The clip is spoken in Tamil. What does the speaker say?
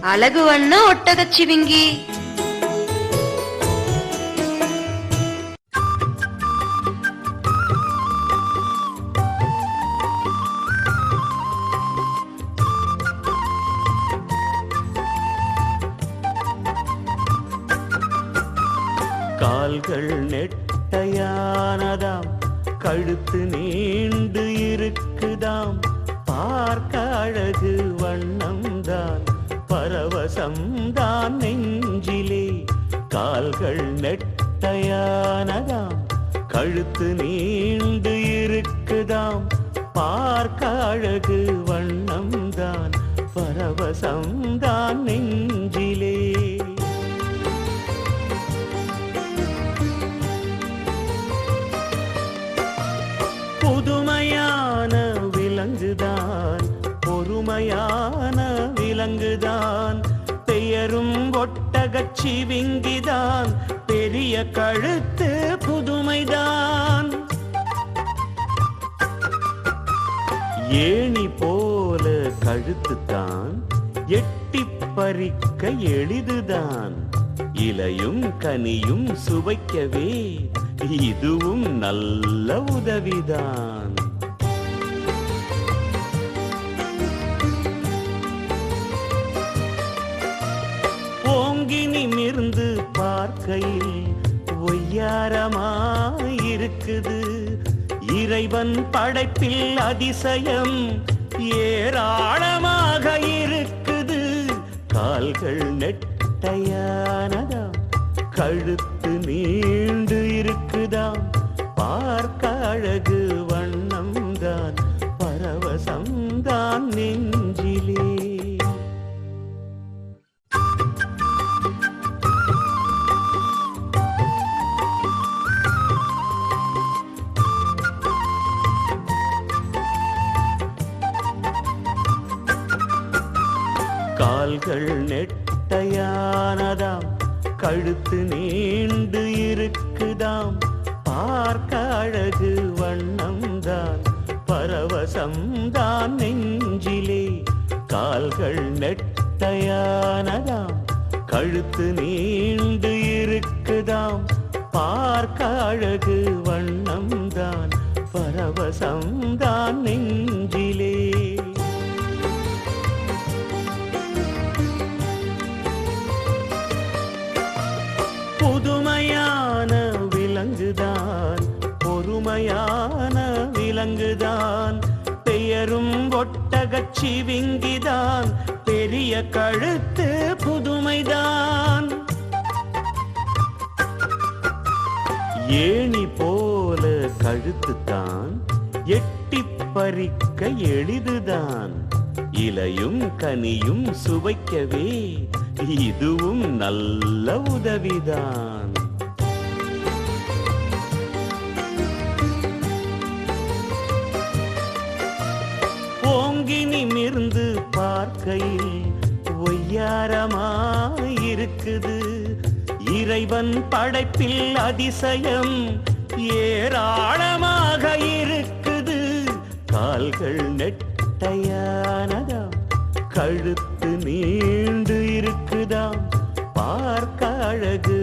அழகு வண்ண ஒட்டகச்சிவிங்கி. கால்கள் நெட்டையானதாம், கழுத்து நீண்டு இருக்குதாம், பார்க்க அழகு வண்ணம்தான், பரவசம்தான் நெஞ்சிலே. கால்கள் நெட்டையானதாம், கழுத்து நீண்டு இருக்குதாம், பார்க்க அழகு வண்ணம்தான், பரவசம்தான் நெஞ்சிலே. புதுமையான விலங்குதான், பொறுமையான விலங்குதான், பெயரும் ஒட்டகச்சிவிங்கிதான், பெரிய கழுத்து புதுமைதான். ஏணி போல கழுத்துத்தான், எட்டி பறிக்க எளிதுதான், இலையும் கனியும் சுவைக்கவே இதுவும் நல்ல உதவிதான். ஓங்கி நிமிர்ந்து பார்க்கையில் ஒய்யாரமாயிருக்குது, இறைவன் படைப்பில் அதிசயம் ஏராளமாக இருக்குது. கால்கள் நெட்டையானதாம், கழுத்து நீண்டு இருக்குதாம், பார்க்க அழகு வண்ணம்தான், பரவசம்தான் நெஞ்சிலே. கால்கள் நெட்டையானதாம், கழுத்து நீண்டு இருக்குதாம், பார்க்க அழகு வண்ணம்தான், பரவசம்தான் நெஞ்சிலே. கால்கள் நெட்டையானதாம், கழுத்து நீண்டு இருக்குதாம், பார்க்க அழகு வண்ணம்தான், பரவசம்தான் நெஞ்சிலே. புதுமையான விலங்குதான், பொறுமையான விலங்குதான், பெயரும் ஒட்டகச்சிவிங்கிதான், பெரிய கழுத்து புதுமைதான். ஏணி போல கழுத்துத்தான், எட்டி பறிக்க எளிதுதான், இலையும் கனியும் சுவைக்கவே இதுவும் நல்ல உதவிதான். ஓங்கி நிமிர்ந்து பார்க்கையில் ஒய்யாரமாயிருக்குது, இறைவன் படைப்பில் அதிசயம் ஏராளமாக இருக்குது. கால்கள் நெட்டையானதாம், கழுத்து நீண்டு இருக்குதாம், பார்க்க அழகு